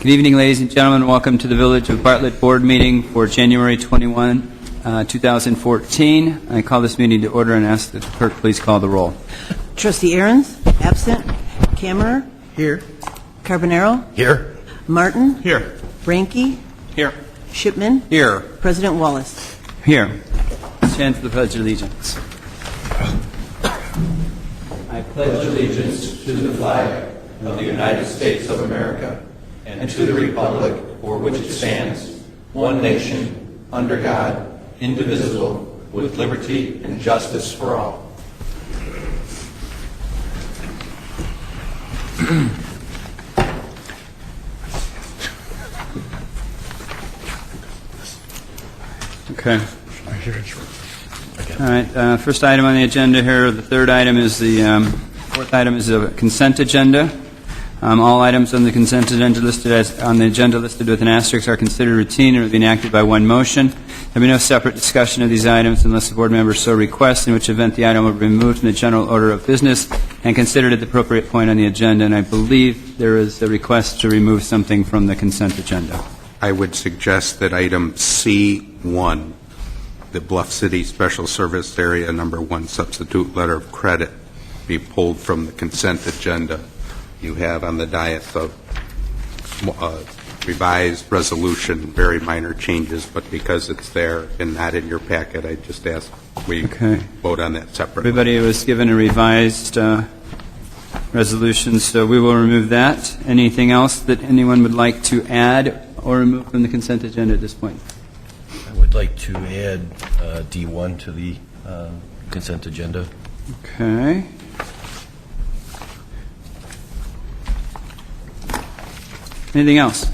Good evening, ladies and gentlemen. Welcome to the Village of Bartlett Board meeting for January 21, 2014. I call this meeting to order and ask that the clerk please call the roll. Trustee Ahrens, absent. CAMERER. Here. Carbonaro. Here. Martin. Here. Ranke. Here. Shipman. Here. President Wallace. Here. Stand for the Pledge of Allegiance. I pledge allegiance to the flag of the United States of America and to the republic for which it stands, one nation, under God, indivisible, with liberty and justice for all. Okay. All right. First item on the agenda here, the third item is fourth item is the consent agenda. All items on the consent agenda listed with an asterisk are considered routine and will be enacted by one motion. There will be no separate discussion of these items unless the board member so requests, in which event the item will be removed from the general order of business and considered at the appropriate point on the agenda. And I believe there is a request to remove something from the consent agenda. I would suggest that item C1, the Bluff City Special Service Area Number 1 substitute letter of credit, be pulled from the consent agenda. You have on the dais a revised resolution, very minor changes, but because it's there and not in your packet, I just ask we vote on that separately. Everybody was given a revised resolution, so we will remove that. Anything else that anyone would like to add or remove from the consent agenda at this point? I would like to add D1 to the consent agenda. Okay. Anything else?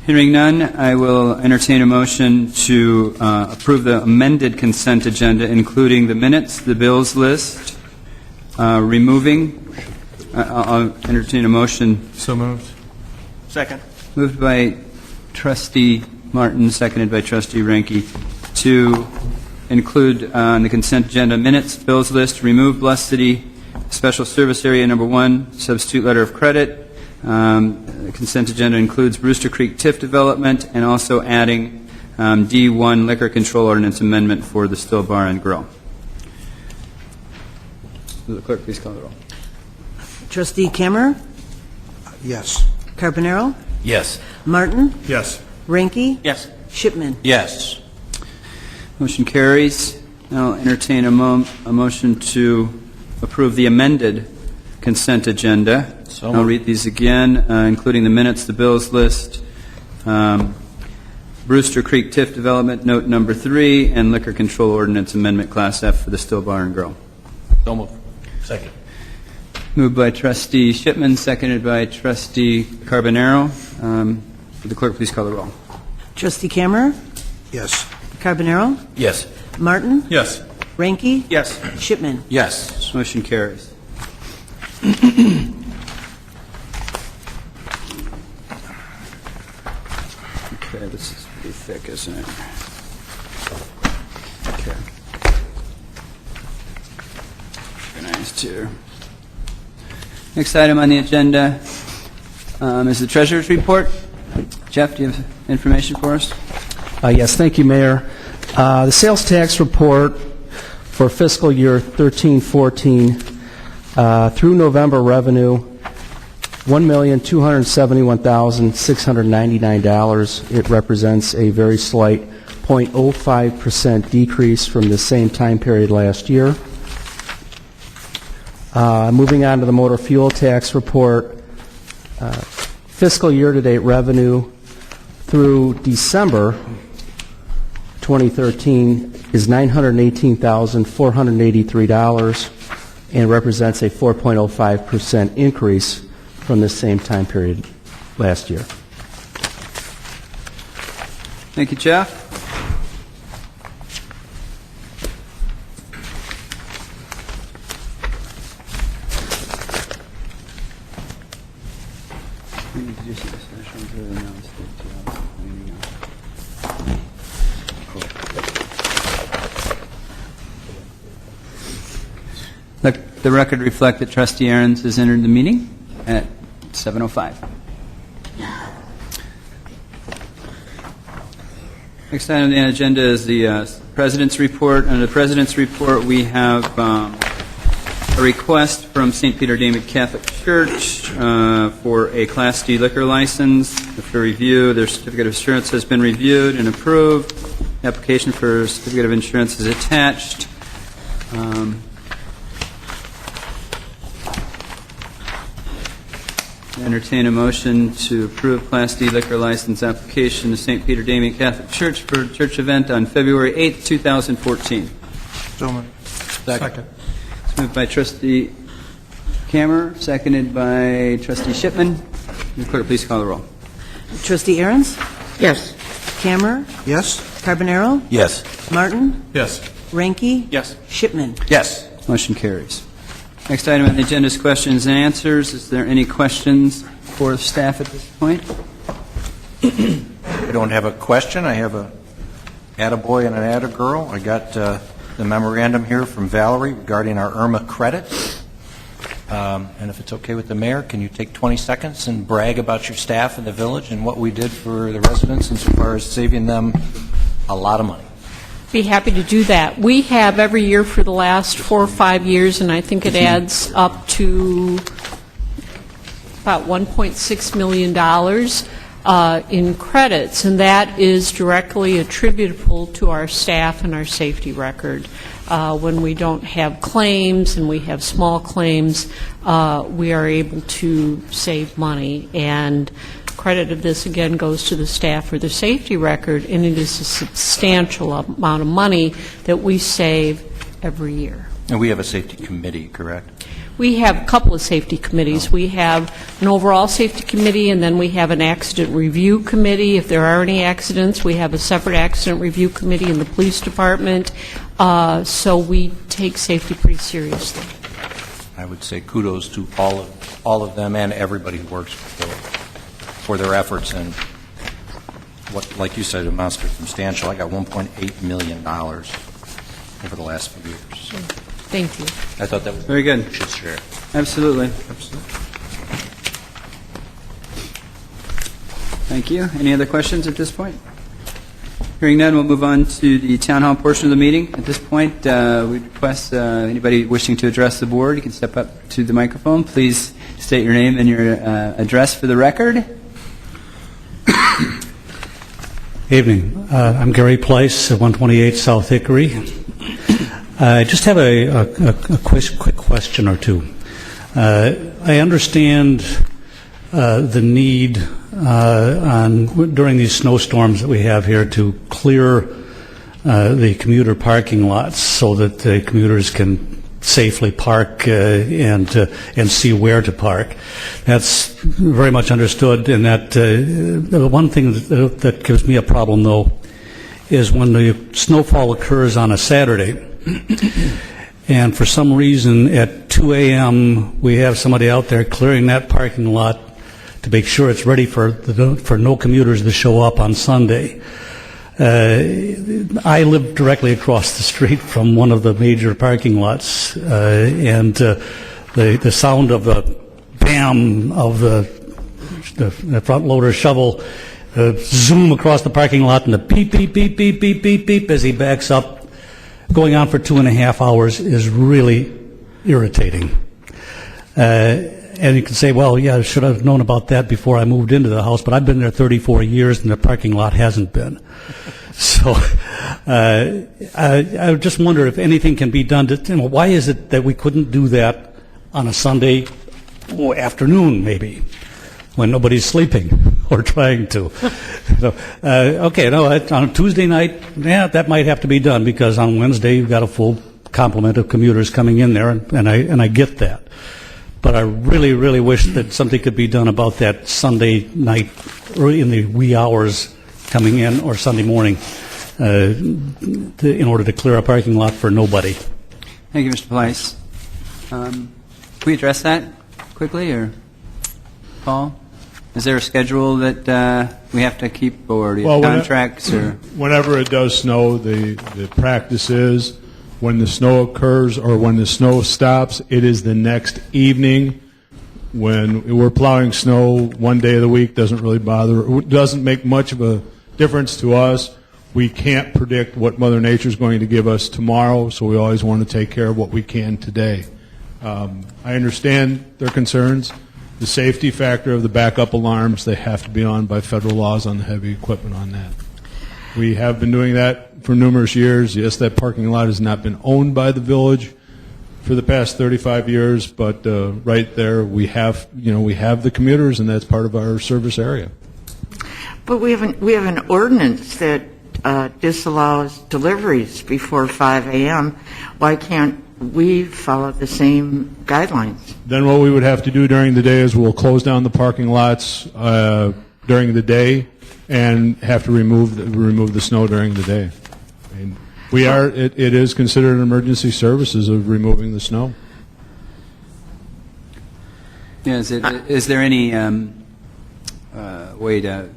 Hearing none, I will entertain a motion to approve the amended consent agenda, including the minutes, the bills list, removing. I'll entertain a motion. So moved. Second. Moved by Trustee Martin, seconded by Trustee Ranke, to include on the consent agenda minutes, bills list, remove Bluff City Special Service Area Number 1, substitute letter of credit. The consent agenda includes Brewster Creek TIF development and also adding D1 liquor control ordinance amendment for the Still Bar and Grill. Will the clerk please call the roll? Trustee CAMERER. Yes. Carbonaro. Yes. Martin. Yes. Ranke. Yes. Shipman. Yes. Motion carries. Now I'll entertain a motion to approve the amended consent agenda. So I'll read these again, including the minutes, the bills list, Brewster Creek TIF development, note number 3, and liquor control ordinance amendment class F for the Still Bar and Grill. So moved. Second. Moved by Trustee Shipman, seconded by Trustee Carbonaro. Would the clerk please call the roll? Trustee CAMERER. Yes. Carbonaro. Yes. Martin. Yes. Ranke. Yes. Shipman. Yes. Motion carries. Okay, this is pretty thick, isn't it? Okay. Organized here. Next item on the agenda is the Treasurer's report. Jeff, do you have information for us? Yes, thank you, Mayor. The sales tax report for fiscal year 13-14 through November revenue, $1,271,699. It represents a very slight 0.05% decrease from the same time period last year. Moving on to the motor fuel tax report, fiscal year-to-date revenue through December 2013 is $918,483 and represents a 4.05% increase from the same time period last year. Thank you, Jeff. Let the record reflect that Trustee Ahrens has entered the meeting at 7:05. Next item on the agenda is the President's Report. Under the President's Report, we have a request from St. Peter Damian Catholic Church for a Class D liquor license. For review, their certificate of insurance has been reviewed and approved. Application for certificate of insurance is attached. Entertain a motion to approve Class D liquor license application to St. Peter Damian Catholic Church for a church event on February 8th, 2014. So moved. Second. It's moved by Trustee Camerer, seconded by Trustee Shipman. Will the clerk please call the roll? Trustee Aaron's? Yes. Camerer? Yes. Carbonaro? Yes. Martin? Yes. Ranky? Yes. Shipman? Yes. Motion carries. Next item on the agenda is questions and answers. Is there any questions for staff at this point? I don't have a question. I have a attaboy and an attagirl. I got the memorandum here from Valerie regarding our IRMA credit. And if it's okay with the mayor, can you take 20 seconds and brag about your staff in the village and what we did for the residents insofar as saving them a lot of money? Be happy to do that. We have every year for the last 4 or 5 years, and I think it adds up to about $1.6 million in credits, and that is directly attributable to our staff and our safety record. When we don't have claims and we have small claims, we are able to save money, and credit of this again goes to the staff for the safety record, and it is a substantial amount of money that we save every year. And we have a safety committee, correct? We have a couple of safety committees. We have an overall safety committee, and then we have an accident review committee. If there are any accidents, we have a separate accident review committee in the police department. So we take safety pretty seriously. I would say kudos to all of them and everybody who works for their efforts, and what, like you said, amounts to substantial. I got $1.8 million over the last few years. So Thank you. I thought that was Very good. We should share. Absolutely. Thank you. Any other questions at this point? Hearing none, we'll move on to the town hall portion of the meeting. At this point, we request anybody wishing to address the board, you can step up to the microphone. Please state your name and your address for the record. Evening. I'm Gary Place at 128 South Hickory. I just have a quick question or two. I understand the need during these snowstorms that we have here to clear the commuter parking lots so that the commuters can safely park and see where to park. That's very much understood, and that the one thing that gives me a problem, though, is when the snowfall occurs on a Saturday, and for some reason at 2 a.m. we have somebody out there clearing that parking lot to make sure it's ready for no commuters to show up on Sunday. I live directly across the street from one of the major parking lots, and the sound of the bam of the front loader shovel zoom across the parking lot, and the beep, beep, beep, beep, beep, beep, beep as he backs up, going on for 2.5 hours is really irritating. And you can say, well, yeah, I should have known about that before I moved into the house, but I've been there 34 years and the parking lot hasn't been. So I just wonder if anything can be done to, why is it that we couldn't do that on a Sunday afternoon, maybe, when nobody's sleeping or trying to? So, on a Tuesday night, yeah, that might have to be done, because on Wednesday you've got a full complement of commuters coming in there, and I get that. But I really, really wish that something could be done about that Sunday night, early in the wee hours coming in, or Sunday morning, in order to clear a parking lot for nobody. Thank you, Mr. Place. Can we address that quickly, or Paul? Is there a schedule that we have to keep, or do you have contracts? Or whenever it does snow, the practice is, when the snow occurs or when the snow stops, it is the next evening when we're plowing snow one day of the week, doesn't really bother, doesn't make much of a difference to us. We can't predict what Mother Nature is going to give us tomorrow, so we always want to take care of what we can today. I understand their concerns. The safety factor of the backup alarms, they have to be on by federal laws on the heavy equipment on that. We have been doing that for numerous years. Yes, that parking lot has not been owned by the village for the past 35 years, but right there we have the commuters, and that's part of our service area. But we have an ordinance that disallows deliveries before 5 a.m. Why can't we follow the same guidelines? Then what we would have to do during the day is we'll close down the parking lots during the day and have to remove the snow during the day. And it is considered an emergency services of removing the snow. Yeah, is there any way to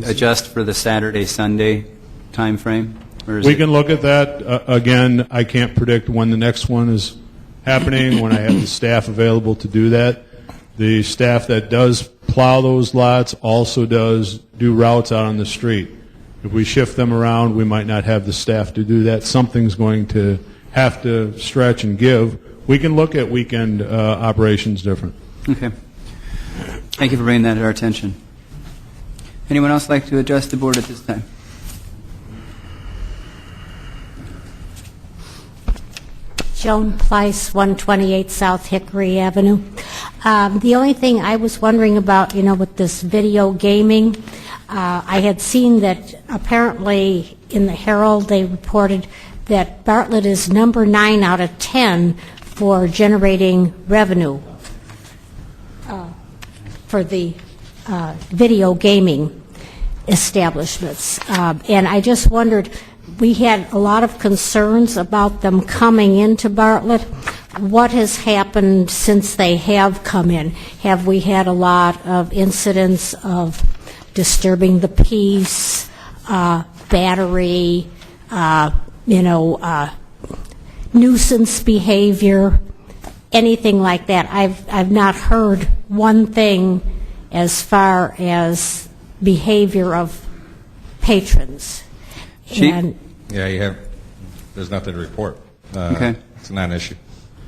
adjust for the Saturday, Sunday time frame? We can look at that. Again, I can't predict when the next one is happening, when I have the staff available to do that. The staff that does plow those lots also does do routes out on the street. If we shift them around, we might not have the staff to do that. Something's going to have to stretch and give. We can look at weekend operations different. Okay. Thank you for bringing that to our attention. Anyone else like to address the board at this time? Joan Pleiss, 128 South Hickory Avenue. The only thing I was wondering about, with this video gaming, I had seen that apparently in the Herald they reported that Bartlett is number 9 out of 10 for generating revenue for the video gaming establishments. And I just wondered, we had a lot of concerns about them coming into Bartlett. What has happened since they have come in? Have we had a lot of incidents of disturbing the peace, battery, nuisance behavior, anything like that? I've not heard one thing as far as behavior of patrons. And yeah, you have. There's nothing to report. Okay. It's a non-issue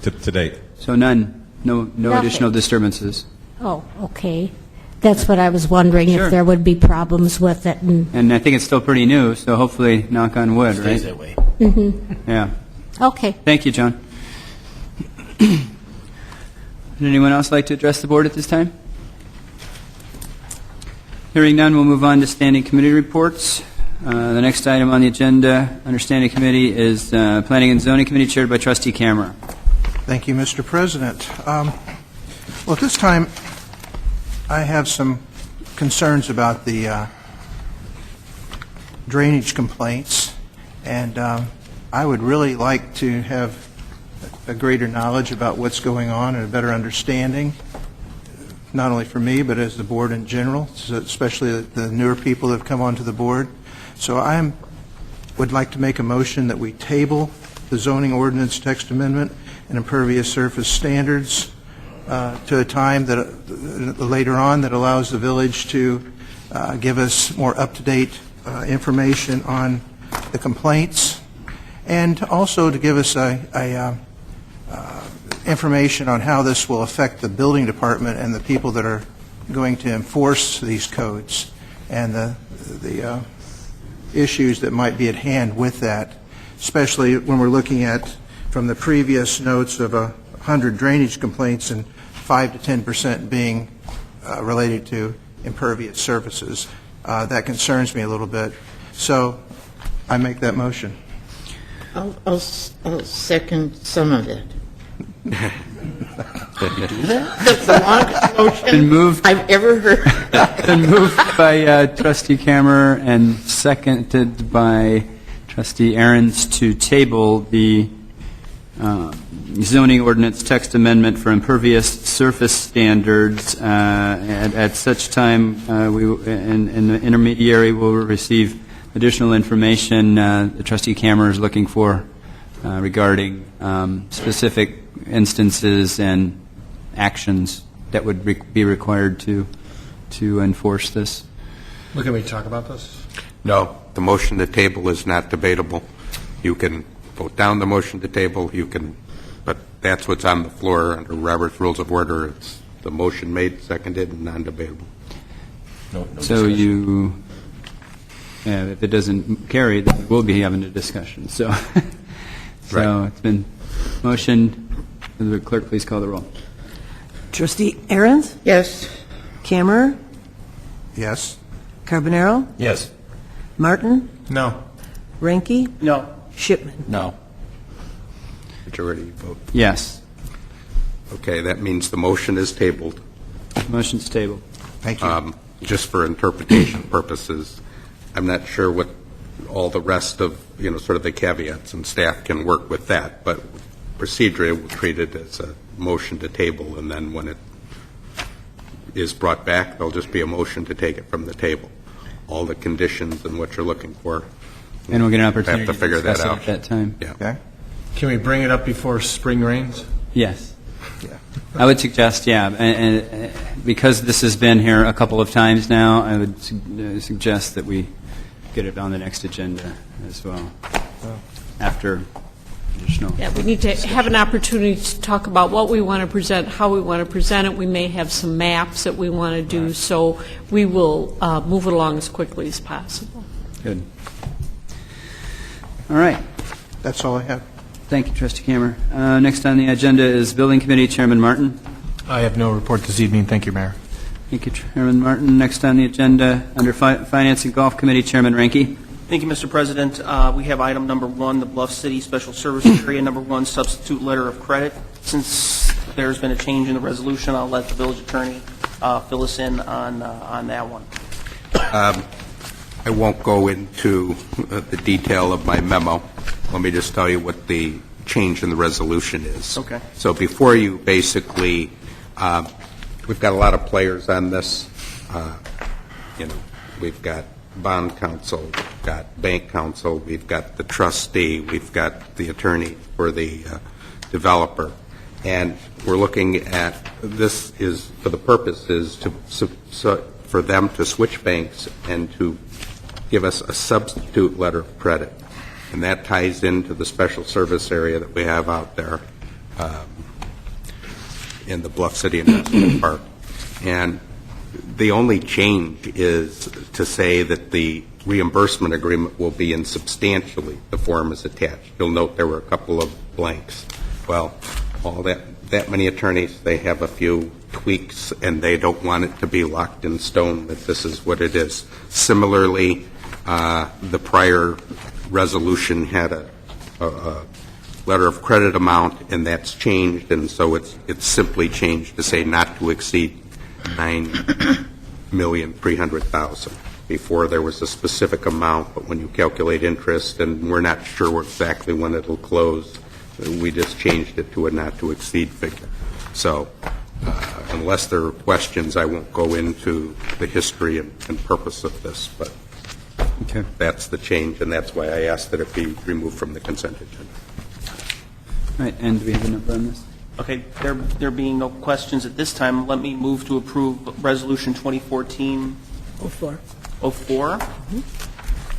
to date. So none, no additional disturbances. Oh, okay. That's what I was wondering, Sure. if there would be problems with it. And I think it's still pretty new, so hopefully, knock on wood, right? Stays that way. Yeah. Okay. Thank you, John. Would anyone else like to address the board at this time? Hearing none, we'll move on to standing committee reports. The next item on the agenda under standing committee is Planning and Zoning Committee chaired by Trustee CAMERER. Thank you, Mr. President. Well, at this time, I have some concerns about the drainage complaints, and I would really like to have a greater knowledge about what's going on and a better understanding, not only for me, but as the board in general, especially the newer people that have come onto the board. So I would like to make a motion that we table the zoning ordinance text amendment and impervious surface standards to a time that later on that allows the village to give us more up-to-date information on the complaints, and also to give us information on how this will affect the building department and the people that are going to enforce these codes, and the issues that might be at hand with that, especially when we're looking at, from the previous notes of 100 drainage complaints and 5 to 10% being related to impervious surfaces. That concerns me a little bit. So I make that motion. I'll second some of it. Did you do that? That's the longest motion I've ever heard. Been moved by Trustee CAMERER and seconded by Trustee Ahrens to table the zoning ordinance text amendment for impervious surface standards. At such time, and the intermediary will receive additional information the Trustee CAMERER is looking for regarding specific instances and actions that would be required to enforce this? Well, can we talk about this? No, the motion to table is not debatable. You can vote down the motion to table, but that's what's on the floor under Robert's Rules of Order. It's the motion made, seconded, and non-debatable. No So discussion. if it doesn't carry, then we'll be having a discussion. So, Right. It's been motion. Will the clerk please call the roll? Trustee Aaron's? Yes. Camerer? Yes? Carbonaro? Yes. Martin? No. Ranky? No. Shipman? No. Majority vote. Yes. Okay, that means the motion is tabled. Motion's tabled. Thank you. Just for interpretation purposes, I'm not sure what all the rest of, sort of the caveats, and staff can work with that, but procedurally we'll treat it as a motion to table, and then when it is brought back, there'll just be a motion to take it from the table. All the conditions and what you're looking for. And we'll get an opportunity Have to figure that discuss it out. at that time. Yeah. Okay? Can we bring it up before spring rains? Yes. I would suggest, and because this has been here a couple of times now, I would suggest that we get it on the next agenda as well, after additional. Yeah, we need to have an opportunity to talk about what we want to present, how we want to present it. We may have some maps that we want to do, so we will move it along as quickly as possible. Good. All right. That's all I have. Thank you, Trustee Camerer. Next on the agenda is Building Committee Chairman Martin. I have no report this evening. Thank you, Mayor. Thank you, Chairman Martin. Next on the agenda, under Finance and Golf Committee Chairman Ranky. Thank you, Mr. President. We have item number 1, the Bluff City Special Service Area number 1 substitute letter of credit. Since there's been a change in the resolution, I'll let the village attorney fill us in on that one. I won't go into the detail of my memo. Let me just tell you what the change in the resolution is. Okay. So before you, basically, we've got a lot of players on this. We've got bond counsel, we've got bank counsel, we've got the trustee, we've got the attorney for the developer. And we're looking at, this is, for the purpose is for them to switch banks and to give us a substitute letter of credit. And that ties into the special service area that we have out there in the Bluff City Industrial Park. And the only change is to say that the reimbursement agreement will be in substantially the form as attached. You'll note there were a couple of blanks. Well, all that many attorneys, they have a few tweaks, and they don't want it to be locked in stone that this is what it is. Similarly, the prior resolution had a letter of credit amount, and that's changed, and so it's simply changed to say not to exceed $9,300,000. Before there was a specific amount, but when you calculate interest, and we're not sure exactly when it'll close, we just changed it to a not to exceed figure. So unless there are questions, I won't go into the history and purpose of this, but Okay. that's the change, and that's why I asked that it be removed from the consent agenda. All right, and do we have a number on this? Okay, there being no questions at this time, let me move to approve Resolution 2014-04,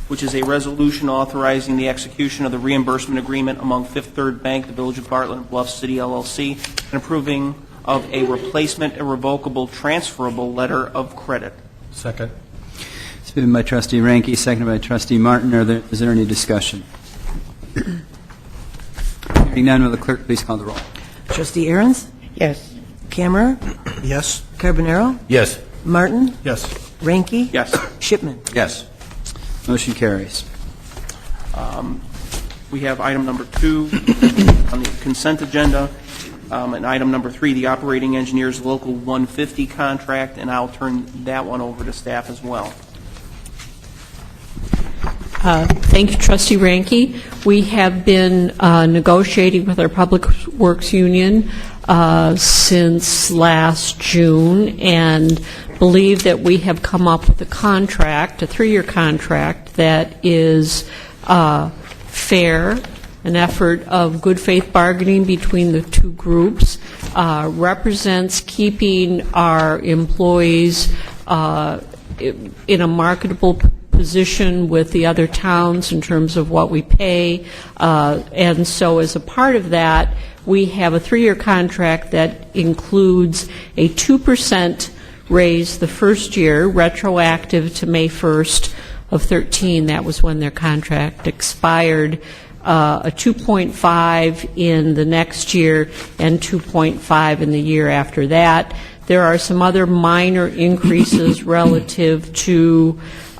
which is a resolution authorizing the execution of the reimbursement agreement among Fifth Third Bank, the Village of Bartlett, and Bluff City, LLC, and approving of a replacement irrevocable transferable letter of credit. Second. It's been by Trustee Ranky, seconded by Trustee Martin. Is there any discussion? Hearing none, will the clerk please call the roll? Trustee Aaron's? Yes. Camerer? Yes? Carbonaro? Yes. Martin? Yes. Ranky? Yes. Shipman? Yes. Motion carries. We have item number 2 on the consent agenda, and item number 3, the operating engineer's local 150 contract, and I'll turn that one over to staff as well. Thank you, Trustee Ranky. We have been negotiating with our Public Works Union since last June, and believe that we have come up with a contract, a 3-year contract, that is fair, an effort of good faith bargaining between the two groups. represents keeping our employees in a marketable position with the other towns in terms of what we pay. And so as a part of that, we have a 3-year contract that includes a 2% raise the first year, retroactive to May 1st of 13. That was when their contract expired. A 2.5 in the next year and 2.5 in the year after that. There are some other minor increases relative to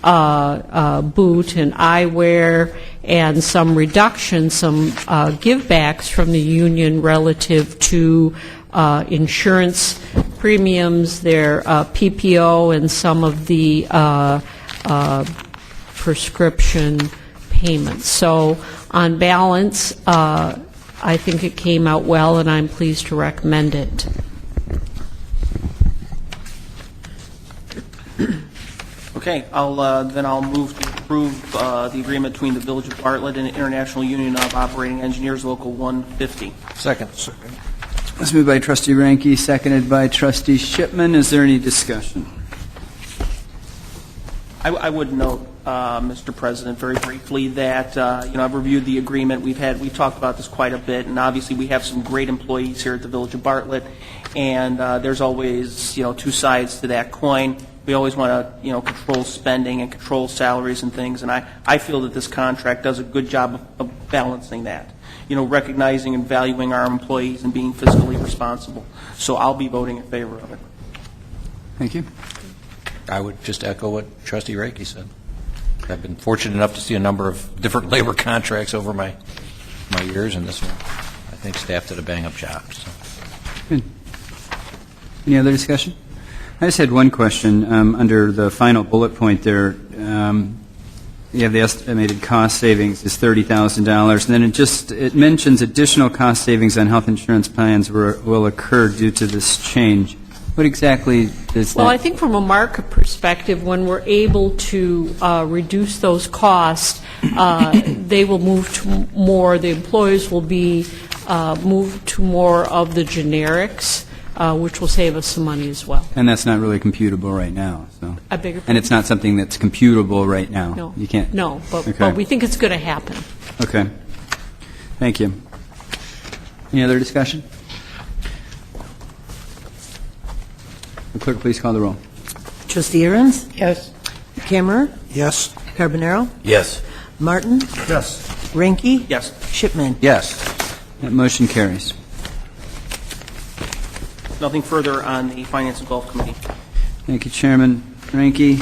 boot and eyewear, and some reductions, some givebacks from the union relative to insurance premiums, their PPO, and some of the prescription payments. So on balance, I think it came out well, and I'm pleased to recommend it. Okay, I'll move to approve the agreement between the Village of Bartlett and the International Union of Operating Engineers, Local 150. Second. Let's move by Trustee Ranke, seconded by Trustee Shipman. Is there any discussion? I would note, Mr. President, very briefly that I've reviewed the agreement. We've talked about this quite a bit, and obviously we have some great employees here at the Village of Bartlett, and there's always two sides to that coin. We always want to control spending and control salaries and things, and I feel that this contract does a good job of balancing that. Recognizing and valuing our employees and being fiscally responsible. So I'll be voting in favor of it. Thank you. I would just echo what Trustee Ranke said. I've been fortunate enough to see a number of different labor contracts over my years, and this one, I think staff did a bang-up job. So. Good. Any other discussion? I just had one question. Under the final bullet point there, you have the estimated cost savings is $30,000, and then it mentions additional cost savings on health insurance plans will occur due to this change. What exactly is that? Well, I think from a market perspective, when we're able to reduce those costs, they will move to more, the employees will be moved to more of the generics, which will save us some money as well. And that's not really computable right now. So. I beg your pardon? And it's not something that's computable right now. No. You can't. No, but, okay. but we think it's going to happen. Okay. Thank you. Any other discussion? The clerk, please call the roll. Trustee Aaron's? Yes. Camerer? Yes. Carbonaro? Yes. Martin? Yes. Ranke? Yes. Shipman? Yes. That motion carries. Nothing further on the Finance and Golf Committee. Thank you, Chairman Ranke.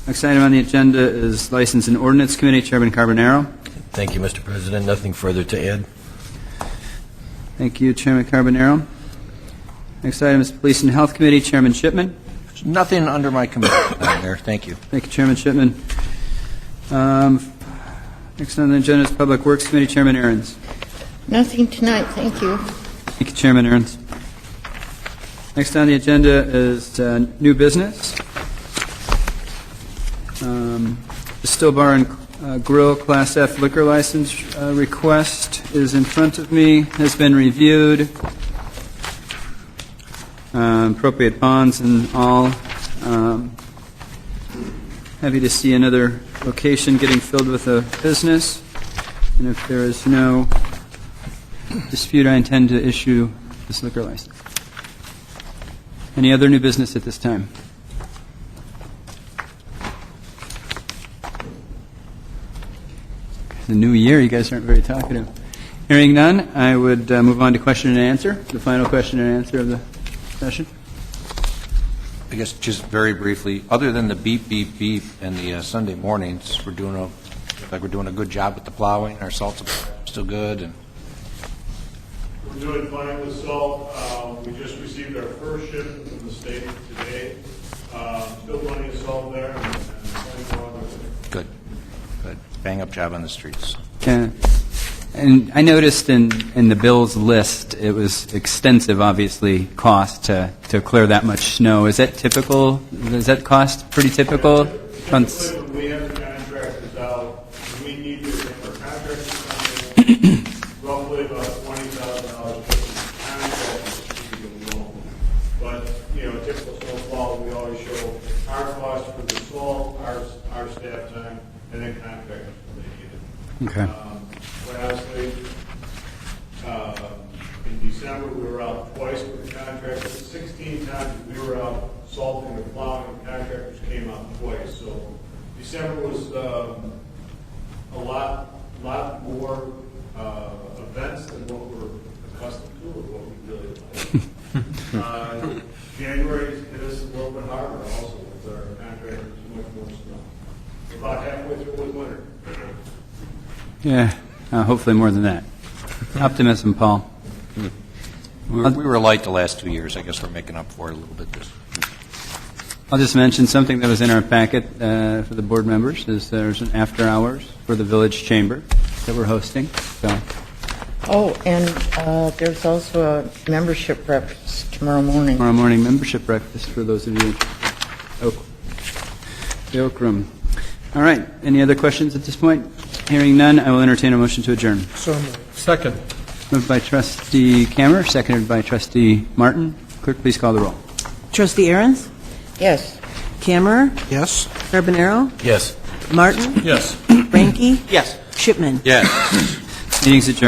Next item on the agenda is License and Ordinance Committee. Chairman Carbonaro. Thank you, Mr. President. Nothing further to add. Thank you, Chairman Carbonaro. Next item is Police and Health Committee. Chairman Shipman. There's nothing under my committee, Madam Mayor. Thank you. Thank you, Chairman Shipman. Next on the agenda is Public Works Committee. Chairman Aaron's. Nothing tonight, thank you. Thank you, Chairman Aaron's. Next on the agenda is new business. The Still Bar and Grill Class F liquor license request is in front of me, has been reviewed. Appropriate bonds and all. Happy to see another location getting filled with a business. And if there is no dispute, I intend to issue this liquor license. Any other new business at this time? The new year, you guys aren't very talkative. Hearing none, I would move on to question and answer, the final question and answer of the session. I guess just very briefly, other than the beep, beep, beep and the Sunday mornings, we're doing a good job with the plowing. Our salt's still good. And we're doing fine with salt. We just received our first shipment from the state today. Still plenty of salt there. And plenty more. Good. Good. Bang up job on the streets. Yeah. And I noticed in the bill's list, it was extensive, obviously, cost to clear that much snow. Is that typical? Does that cost pretty typical? Typically, when we have the contractors out, we need to take our contractors come in, roughly about $20,000 for the contractors to do the all our staff time, and then contractors when they need it. Okay. Quite honestly, in December, we were out twice with the contractors. 16 times we were out salting or plowing, and contractors came out twice. So December was a lot more events than what we're accustomed to or what we really like. January hit us a little bit harder also with our contractors, much more snow. We're about halfway through with winter. Yeah, hopefully more than that. Optimism, Paul. We were light the last 2 years. I guess we're making up for it a little bit this. I'll just mention something that was in our packet for the board members. Is there's an after hours for the Village Chamber that we're hosting. So. Oh, and there's also a membership breakfast tomorrow morning. Tomorrow morning membership breakfast for those of you in the Oak Room. All right. Any other questions at this point? Hearing none, I will entertain a motion to adjourn. So moved. Second. Moved by Trustee Camerer, seconded by Trustee Martin. Clerk, please call the roll. Trustee Aaron's? Yes. Camerer? Yes? Carbonaro? Yes. Martin? Yes. Ranky? Yes. Shipman? Yes. Meeting's adjourned.